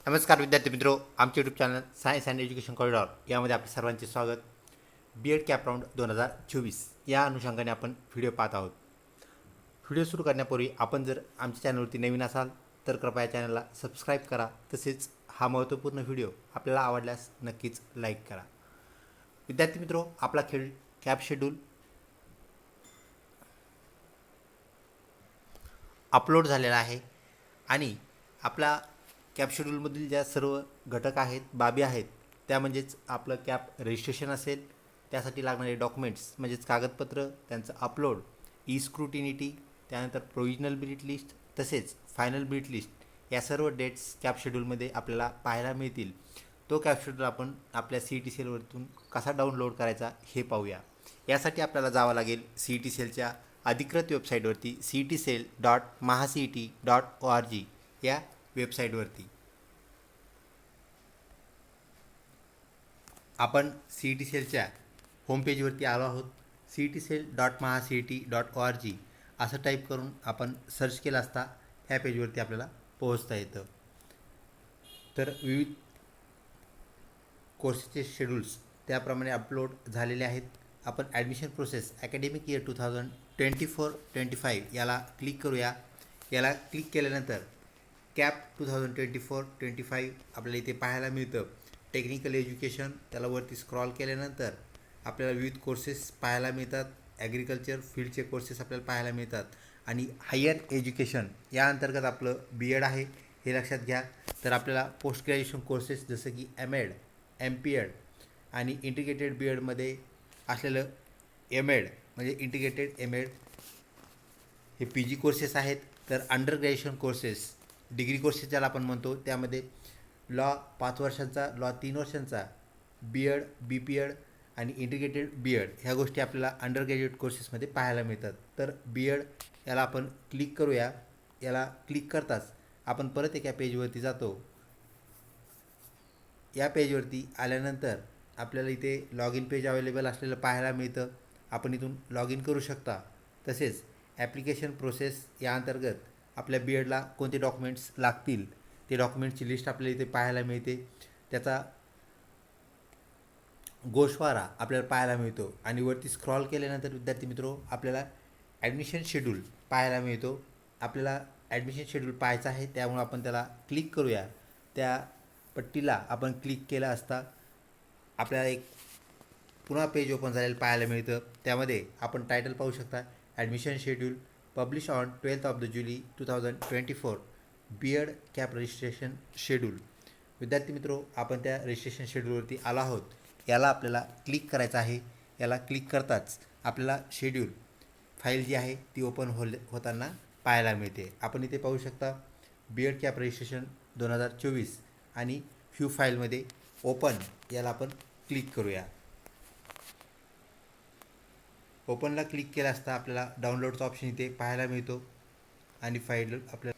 नमस्कार विद्यार्थी मित्रों, आमचे YouTube channel science and education corridor यामध्ये आपले सर्वांचे स्वागत। बी.एड कॅप राऊंड 2024 या अनुषंगाने आपण व्हिडिओ पाहत आहोत। व्हिडिओ सुरू करण्यापूर्वी आपण जर आमच्या चॅनलवरती नवीन असाल तर कृपया चॅनलला सबस्क्राईब करा। तसेच हा महत्त्वपूर्ण व्हिडिओ आपल्याला आवडल्यास नक्कीच लाईक करा। विद्यार्थी मित्रों, आपला कॅप शेड्यूल अपलोड झालेला आहे आणि आपला कॅप शेड्यूलमधील ज्या सर्व घटक आहेत, बाबी आहेत, त्या म्हणजेच आपलं कॅप रजिस्ट्रेशन असेल, त्यासाठी लागणारे डॉक्युमेंट्स म्हणजेच कागदपत्र, त्यांचं अपलोड, ई स्क्रुटिनिटी, त्यानंतर प्रोविजनल मेरिट लिस्ट तसेच फायनल मेरिट लिस्ट या सर्व डेट्स कॅप शेड्यूलमध्ये आपल्याला पाहायला मिळतील। तो कॅप शेड्यूल आपण आपल्या CET सेलवरतून कसा डाउनलोड करायचा हे पाहूया। यासाठी आपल्याला जावं लागेल CET सेलच्या अधिकृत वेबसाईटवरती cetcell.mahacet.org या वेबसाईटवरती आपण CET सेलच्या होमपेजवरती आलो आहोत। cetcell.mahacet.org असं टाईप करून आपण सर्च केलं असता ह्या पेजवरती आपल्याला पोहोचता येतं। तर विविध कोर्सेसचे शेड्यूल्स त्याप्रमाणे अपलोड झालेले आहेत। आपण ॲडमिशन प्रोसेस अकॅडमिक इयर 2024-25 याला क्लिक करूया। याला क्लिक केल्यानंतर कॅप 2024-25 आपल्याला इथे पाहायला मिळतं। टेक्निकल एज्युकेशन, त्याला वरती स्क्रॉल केल्यानंतर आपल्याला विविध कोर्सेस पाहायला मिळतात। ॲग्रिकल्चर फील्डचे कोर्सेस आपल्याला पाहायला मिळतात आणि हायर एज्युकेशन या अंतर्गत आपलं B.Ed आहे हे लक्षात घ्या। तर आपल्याला पोस्ट ग्रॅज्युएशन कोर्सेस जसं की M.Ed, MPEd आणि इंटिग्रेटेड B.Edमध्ये असलेलं M.Ed म्हणजे इंटिग्रेटेड M.Ed हे PG कोर्सेस आहेत। तर under graduation courses, degree courses ज्याला आपण म्हणतो, त्यामध्ये लॉ 5 वर्षांचा, लॉ 3 वर्षांचा, B.Ed, BPEd आणि इंटिग्रेटेड B.Ed ह्या गोष्टी आपल्याला अंडर ग्रॅज्युएट कोर्सेसमध्ये पाहायला मिळतात। तर B.Ed याला आपण क्लिक करूया। याला क्लिक करताच आपण परत एका पेजवरती जातो। या पेजवरती आल्यानंतर आपल्याला इथे लॉग इन पेज अवेलेबल असलेलं पाहायला मिळतं। आपण इथून लॉग इन करू शकता। तसेच ॲप्लिकेशन प्रोसेस या अंतर्गत आपल्या B.Edला कोणते डॉक्युमेंट्स लागतील ते डॉक्युमेंट्सची लिस्ट आपल्याला इथे पाहायला मिळते। त्याचा गोषवारा आपल्याला पाहायला मिळतो आणि वरती स्क्रॉल केल्यानंतर विद्यार्थी मित्रो आपल्याला ॲडमिशन शेड्यूल पाहायला मिळतो। आपल्याला ॲडमिशन शेड्यूल पाहायचं आहे, त्यामुळे आपण त्याला क्लिक करूया। त्या पट्टीला आपण क्लिक केला असता आपल्याला एक पुन्हा पेज ओपन झालेलं पाहायला मिळतं। त्यामध्ये आपण टायटल पाहू शकता, admission schedule publish on 12 July 2024 B.Ed cap registration schedule. विद्यार्थी मित्रो, आपण त्या रजिस्ट्रेशन शेड्यूलवरती आलो आहोत। याला आपल्याला क्लिक करायचं आहे। याला क्लिक करताच आपल्याला शेड्यूल फाईल जी आहे ती ओपन होताना पाहायला मिळते। आपण इथे पाहू शकता B.Ed कॅप रजिस्ट्रेशन 2024 आणि व्ह्यू फाईलमध्ये ओपन याला आपण क्लिक करूया। ओपनला क्लिक केला असता आपल्याला डाउनलोडचा ऑप्शन इथे पाहायला मिळतो आणि फाईल आपल्याला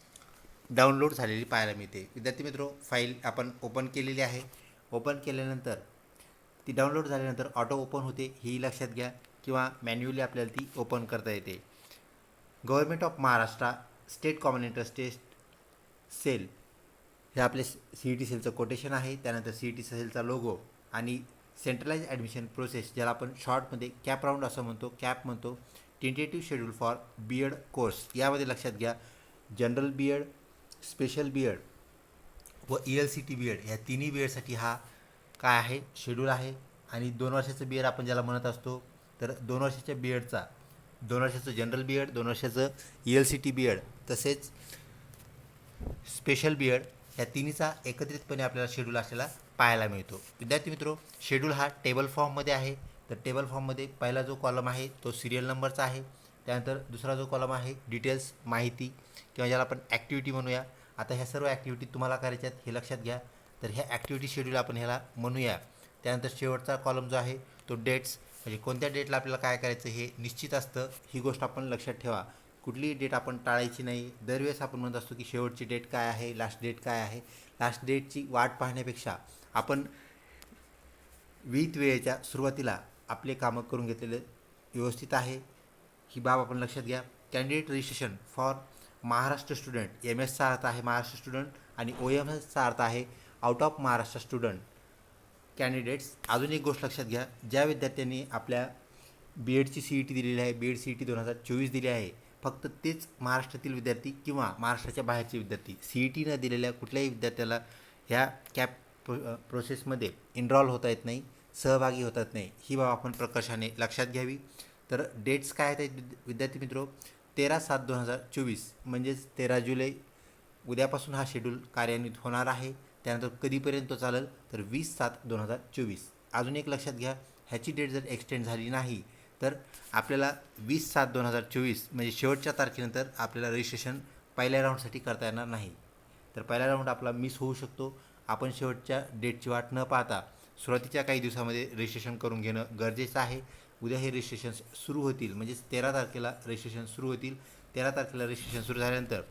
डाउनलोड झालेली पाहायला मिळते। विद्यार्थी मित्रो, फाईल आपण ओपन केलेली आहे। ओपन केल्यानंतर ती डाउनलोड झाल्यानंतर ऑटो ओपन होते ही लक्षात घ्या, किंवा मॅन्युअली आपल्याला ती ओपन करता येते। Government of Maharashtra state common interest test cell हे आपले CET सेलचं कोटेशन आहे। त्यानंतर CET सेलचा लोगो आणि सेंट्रलाइज ॲडमिशन प्रोसेस ज्याला आपण शॉर्टमध्ये कॅप राऊंड असं म्हणतो, कॅप म्हणतो, tentative schedule for B.Ed course यामध्ये लक्षात घ्या जनरल B.Ed, स्पेशल B.Ed व ELCT B.Ed ह्या तिन्ही B.Edसाठी हा काय आहे शेड्यूल आहे। आणि 2 वर्षाचं B.Ed आपण ज्याला म्हणत असतो, तर 2 वर्षाच्या B.Edचा 2 वर्षाचं जनरल B.Ed, 2 वर्षाचं ELCT B.Ed तसेच स्पेशल B.Ed या तिन्हीचा एकत्रितपणे आपल्याला शेड्यूल असलेला पाहायला मिळतो। विद्यार्थी मित्रो, शेड्यूल हा टेबल फॉर्ममध्ये आहे। तर टेबल फॉर्ममध्ये पहिला जो कॉलम आहे तो सिरियल नंबरचा आहे। त्यानंतर दुसरा जो कॉलम आहे डिटेल्स, माहिती, किंवा ज्याला आपण ॲक्टिव्हिटी म्हणूया। आता ह्या सर्व ॲक्टिव्हिटी तुम्हाला करायच्यात हे लक्षात घ्या। तर ह्या ॲक्टिव्हिटी शेड्यूल आपण ह्याला म्हणूया। त्यानंतर शेवटचा कॉलम जो आहे तो डेट्स, म्हणजे कोणत्या डेटला आपल्याला काय करायचं हे निश्चित असतं। ही गोष्ट आपण लक्षात ठेवा, कुठलीही डेट आपण टाळायची नाही। दरवेळेस आपण म्हणत असतो की शेवटची डेट काय आहे, लास्ट डेट काय आहे। लास्ट डेटची वाट पाहण्यापेक्षा आपण विहित वेळेच्या सुरुवातीला आपले कामं करून घेतलेले व्यवस्थित आहे, ही बाब आपण लक्षात घ्या। Candidate registration for Maharashtra student MS चा अर्थ आहे महाराष्ट्र स्टुडंट आणि OMSचा अर्थ आहे out of Maharashtra student candidates. अजून एक गोष्ट लक्षात घ्या, ज्या विद्यार्थ्यांनी आपल्या BEdची CET दिलेली आहे, BEd CET 2024 दिली आहे, फक्त तेच महाराष्ट्रातील विद्यार्थी किंवा महाराष्ट्राच्या बाहेरचे विद्यार्थी, CET न दिलेल्या कुठल्याही विद्यार्थ्याला ह्या प्रोसेसमध्ये इनरॉल होता येत नाही, सहभागी होता येत नाही. ही बाब आपण प्रकर्षाने लक्षात घ्यावी. तर डेट्स काय आहेत विद्यार्थी मित्रो, 13/7/2024 म्हणजेच 13 जुलै उद्यापासून हा शेड्यूल कार्यान्वित होणार आहे. त्यानंतर कधीपर्यंत चालेल तर 20/7/2024. अजून एक लक्षात घ्या, ह्याची डेट जर एक्सटेंड झाली नाही तर आपल्याला 20/7/2024 म्हणजे शेवटच्या तारखेनंतर आपल्याला रजिस्ट्रेशन पहिल्या राऊंडसाठी करता येणार नाही. तर पहिला राऊंड आपला मिस होऊ शकतो. आपण शेवटच्या डेटची वाट न पाहता सुरुवातीच्या काही दिवसामध्ये रजिस्ट्रेशन करून घेणं गरजेचं आहे. उद्या हे रजिस्ट्रेशन सुरू होतील, म्हणजेच 13 तारखेला रजिस्ट्रेशन सुरू होतील. 13 तारखेला रजिस्ट्रेशन सुरू झाल्यानंतर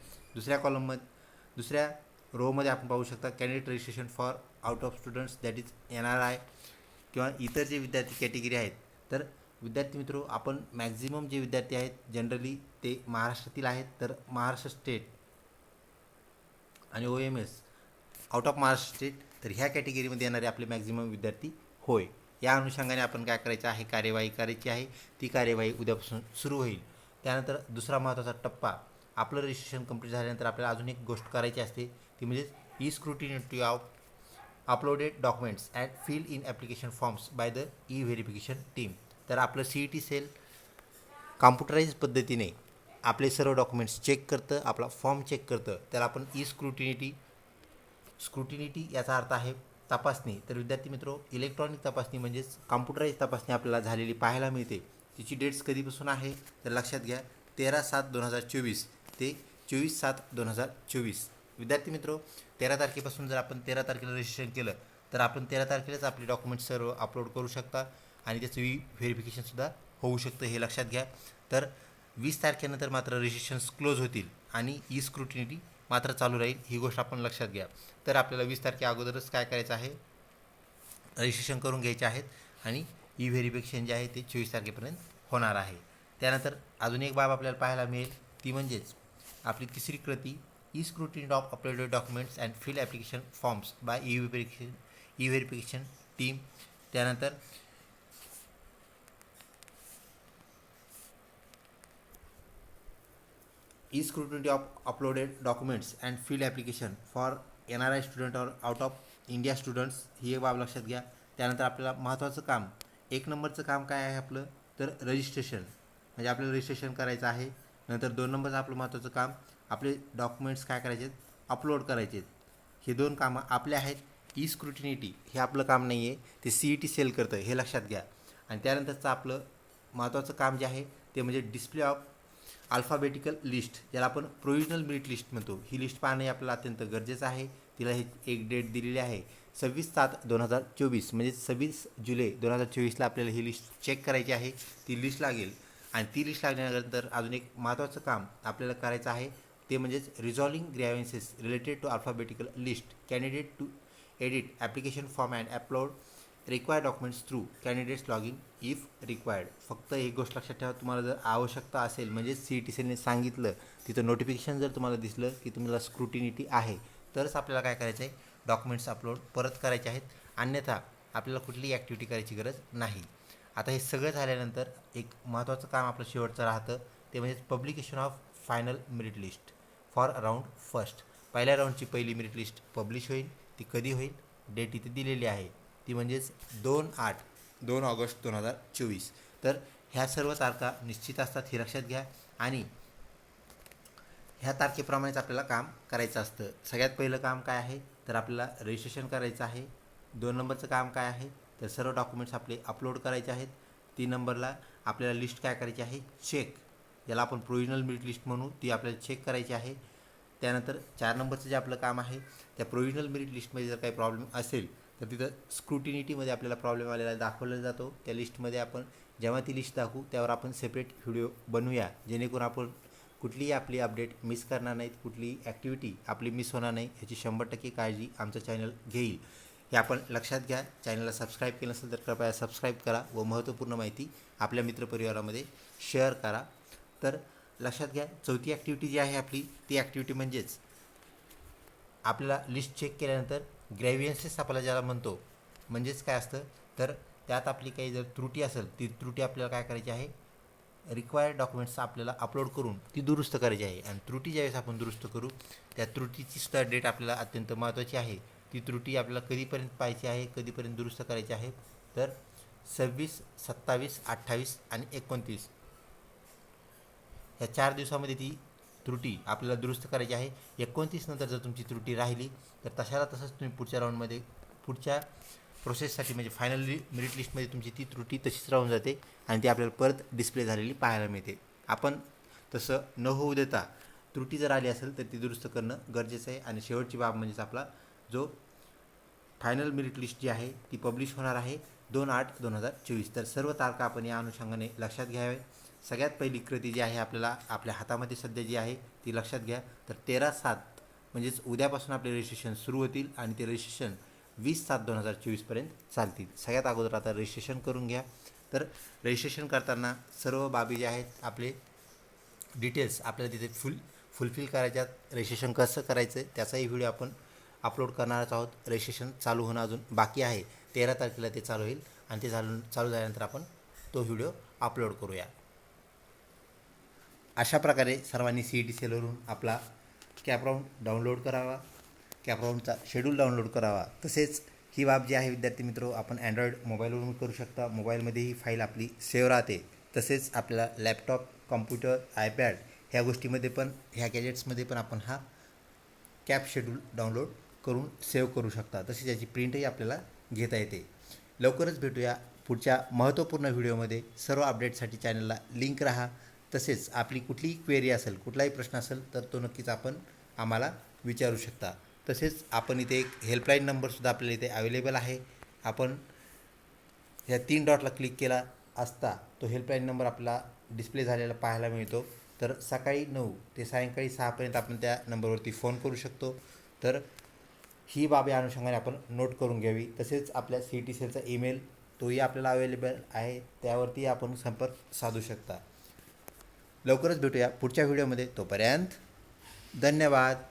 दुसऱ्या रोमध्ये आपण पाहू शकता candidate registration for out of students that is NRI किंवा इतर जे विद्यार्थी कॅटेगरी आहेत. तर विद्यार्थी मित्रो, आपण मॅक्झिमम जे विद्यार्थी आहेत जनरली ते महाराष्ट्रातील आहेत. तर महाराष्ट्र स्टेट आणि OMS out of Maharashtra state, तर ह्या कॅटेगरीमध्ये येणारे आपले मॅक्झिमम विद्यार्थी होय. या अनुषंगाने आपण काय करायचं आहे, कार्यवाही करायची आहे. ती कार्यवाही उद्यापासून सुरू होईल. त्यानंतर दुसरा महत्त्वाचा टप्पा, आपलं रजिस्ट्रेशन कंप्लीट झाल्यानंतर आपल्याला अजून एक गोष्ट करायची असते, ती म्हणजे e-scrutiny of uploaded documents and fill in application forms by the verification team. तर आपलं CET सेल कॉम्प्युटराइज पद्धतीने आपले सर्व डॉक्युमेंट्स चेक करतं, आपला फॉर्म चेक करतं. त्याला आपण स्क्रुटिनिटी याचा अर्थ आहे तपासणी. तर विद्यार्थी मित्रो, इलेक्ट्रॉनिक तपासणी म्हणजेच कॉम्प्युटराइज तपासणी आपल्याला झालेली पाहायला मिळते. तिची डेट्स कधीपासून आहे तर लक्षात घ्या, 13/7/2024 ते 24/7/2024. विद्यार्थी मित्रो, 13 तारखेपासून जर आपण 13 तारखेला रजिस्ट्रेशन केलं तर आपण 13 तारखेलाच आपले डॉक्युमेंट्स सर्व अपलोड करू शकता आणि त्याचं व्हेरिफिकेशनसुद्धा होऊ शकतं, हे लक्षात घ्या. तर 20 तारखेनंतर मात्र रजिस्ट्रेशन्स क्लोज होतील आणि e-scrutiny मात्र चालू राहील, ही गोष्ट आपण लक्षात घ्या. तर आपल्याला 20 तारखे अगोदरच काय करायचं आहे, रजिस्ट्रेशन करून घ्यायचे आहेत आणि व्हेरिफिकेशन जे आहे ते 24 तारखेपर्यंत होणार आहे. त्यानंतर अजून एक बाब आपल्याला पाहायला मिळेल, ती म्हणजेच आपली तिसरी कृती, e-scrutiny of uploaded documents and fill application forms by verification team. त्यानंतर e-scrutiny of uploaded documents and fill application for NRI student or out of India students, ही एक बाब लक्षात घ्या. त्यानंतर आपल्याला महत्त्वाचं काम, 1 नंबरचं काम काय आहे आपलं तर रजिस्ट्रेशन, म्हणजे आपल्याला रजिस्ट्रेशन करायचं आहे. नंतर 2 नंबरचं आपलं महत्त्वाचं काम, आपले डॉक्युमेंट्स काय करायचे आहेत, अपलोड करायचे आहेत. हे 2 कामं आपले आहेत. e-scrutiny हे आपलं काम नाही आहे, ते CET सेल करतं, हे लक्षात घ्या. आणि त्यानंतरचं आपलं महत्त्वाचं काम जे आहे ते म्हणजे डिस्प्ले ऑफ अल्फाबेटिकल लिस्ट, ज्याला आपण प्रोव्हिजनल मेरिट लिस्ट म्हणतो. ही लिस्ट पाहणे आपल्याला अत्यंत गरजेचं आहे. तिला ही एक डेट दिलेली आहे 26/7/2024, म्हणजे 26 जुलै 2024ला आपल्याला ही लिस्ट चेक करायची आहे. ती लिस्ट लागेल आणि ती लिस्ट लागल्यानंतर अजून एक महत्त्वाचं काम आपल्याला करायचं आहे, ते म्हणजेच resolving grievances related to alphabetical list candidate to edit application form and upload required documents through candidates log in if required. फक्त एक गोष्ट लक्षात ठेवा, तुम्हाला जर आवश्यकता असेल, म्हणजे CET सेलने सांगितलं, तिथं नोटिफिकेशन जर तुम्हाला दिसलं की तुम्हाला स्क्रुटिनिटी आहे, तरच आपल्याला काय करायचं आहे, डॉक्युमेंट्स अपलोड परत करायचे आहेत. अन्यथा आपल्याला कुठलीही ॲक्टिव्हिटी करायची गरज नाही. आता हे सगळं झाल्यानंतर एक महत्त्वाचं काम आपलं शेवटचं राहतं, ते म्हणजे publication of final merit list for round first. पहिल्या राऊंडची पहिली मेरिट लिस्ट पब्लिश होईल. ती कधी होईल, डेट इथे दिलेली आहे, ती म्हणजेच 2 ऑगस्ट 2024. तर ह्या सर्व तारखा निश्चित असतात, हे लक्षात घ्या. आणि ह्या तारखेप्रमाणेच आपल्याला काम करायचं असतं. सगळ्यात पहिलं काम काय आहे तर आपल्याला रजिस्ट्रेशन करायचं आहे. 2 नंबरचं काम काय आहे तर सर्व डॉक्युमेंट्स आपले अपलोड करायचे आहेत. 3 नंबरला आपल्याला लिस्ट काय करायची आहे, चेक, ज्याला आपण प्रोव्हिजनल मेरिट लिस्ट म्हणू, ती आपल्याला चेक करायची आहे. त्यानंतर 4 नंबरचं जे आपलं काम आहे, त्या प्रोव्हिजनल मेरिट लिस्टमध्ये जर काही प्रॉब्लेम असेल तर तिथं स्क्रुटिनिटीमध्ये आपल्याला प्रॉब्लेम आलेला दाखवला जातो. त्या लिस्टमध्ये आपण जेव्हा ती लिस्ट दाखवू त्यावर आपण सेपरेट व्हिडिओ बनवूया, जेणेकरून आपण कुठलीही आपली अपडेट मिस करणार नाहीत, कुठलीही ॲक्टिव्हिटी आपली मिस होणार नाही, ह्याची 100% काळजी आमचं चॅनल घेईल. हे आपण लक्षात घ्या. चॅनलला सबस्क्राईब केलं नसेल तर कृपया सबस्क्राईब करा व महत्त्वपूर्ण माहिती आपल्या मित्रपरिवारामध्ये शेअर करा. तर लक्षात घ्या, चौथी ॲक्टिव्हिटी जी आहे आपली, ती ॲक्टिव्हिटी म्हणजेच आपल्याला लिस्ट चेक केल्यानंतर ग्रॅव्हियन्सेस आपल्याला ज्याला म्हणतो, म्हणजेच काय असतं तर त्यात आपली काही जर त्रुटी असेल ती त्रुटी आपल्याला काय करायची आहे, रिक्वायर्ड डॉक्युमेंट्स आपल्याला अपलोड करून ती दुरुस्त करायची आहे. आणि त्रुटी ज्यावेळेस आपण दुरुस्त करू त्या त्रुटीची सुद्धा डेट आपल्याला अत्यंत महत्त्वाची आहे. ती त्रुटी आपल्याला कधीपर्यंत पाहायची आहे, कधीपर्यंत दुरुस्त करायची आहे, तर 26, 27, 28 आणि 29 ह्या 4 दिवसामध्ये ती त्रुटी आपल्याला दुरुस्त करायची आहे. 29 नंतर जर तुमची त्रुटी राहिली तर तशाला तसंच तुम्ही पुढच्या राऊंडमध्ये पुढच्या प्रोसेससाठी म्हणजे फायनली मेरिट लिस्टमध्ये तुमची ती त्रुटी तशीच राहून जाते आणि ती आपल्याला परत डिस्प्ले झालेली पाहायला मिळते. आपण तसं न होऊ देता त्रुटी जर आली असेल तर ती दुरुस्त करणं गरजेचं आहे. आणि शेवटची बाब म्हणजेच आपला जो फायनल मेरिट लिस्ट जी आहे ती पब्लिश होणार आहे 2/8/2024. तर सर्व तारखा आपण या अनुषंगाने लक्षात घ्यावे. सगळ्यात पहिली कृती जी आहे आपल्याला आपल्या हातामध्ये सध्या जी आहे ती लक्षात घ्या. तर 13/7 म्हणजेच उद्यापासून आपले रजिस्ट्रेशन सुरू होतील आणि ते रजिस्ट्रेशन 20/7/2024पर्यंत चालतील. सगळ्यात अगोदर आता रजिस्ट्रेशन करून घ्या. तर रजिस्ट्रेशन करताना सर्व बाबी ज्या आहेत आपले डिटेल्स आपल्याला तिथे फुलफिल करायच्यात. रजिस्ट्रेशन कसं करायचं त्याचाही व्हिडिओ आपण अपलोड करणारच आहोत. रजिस्ट्रेशन चालू होणं अजून बाकी आहे. 13 तारखेला ते चालू होईल आणि ते चालू झाल्यानंतर आपण तो व्हिडिओ अपलोड करूया. अशा प्रकारे सर्वांनी CET सेलवरून आपला कॅपराऊंड डाउनलोड करावा, कॅपराऊंडचा शेड्यूल डाउनलोड करावा. तसेच ही बाब जी आहे विद्यार्थी मित्र आपण अँड्रॉईड मोबाईलवरून करू शकता. मोबाईलमध्ये ही फाईल आपली सेव्ह राहते. तसेच आपल्याला लॅपटॉप, कॉम्प्युटर, आयपॅड ह्या गोष्टीमध्ये पण ह्या गॅजेट्समध्ये पण आपण हा कॅप शेड्यूल डाउनलोड करून सेव्ह करू शकता. तसेच याची प्रिंटही आपल्याला घेता येते. लवकरच भेटूया पुढच्या महत्त्वपूर्ण व्हिडिओमध्ये. सर्व अपडेटसाठी चॅनलला लिंक राहा. तसेच आपली कुठलीही क्वेरी असेल, कुठलाही प्रश्न असेल तर तो नक्कीच आपण आम्हाला विचारू शकता. तसेच आपण इथे एक हेल्पलाईन नंबरसुद्धा आपल्याला इथे अवेलेबल आहे. आपण ह्या 3 डॉटला क्लिक केला असता तो हेल्पलाईन नंबर आपला डिस्प्ले झालेला पाहायला मिळतो. तर सकाळी 9 ते सायंकाळी 6पर्यंत आपण त्या नंबरवरती फोन करू शकतो. तर ही बाबी अनुषंगाने आपण नोट करून घ्यावी. तसेच आपल्या CET सेलचा ईमेल तोही आपल्याला अवेलेबल आहे, त्यावरती आपण संपर्क साधू शकता. लवकरच भेटूया पुढच्या व्हिडिओमध्ये. तोपर्यंत धन्यवाद.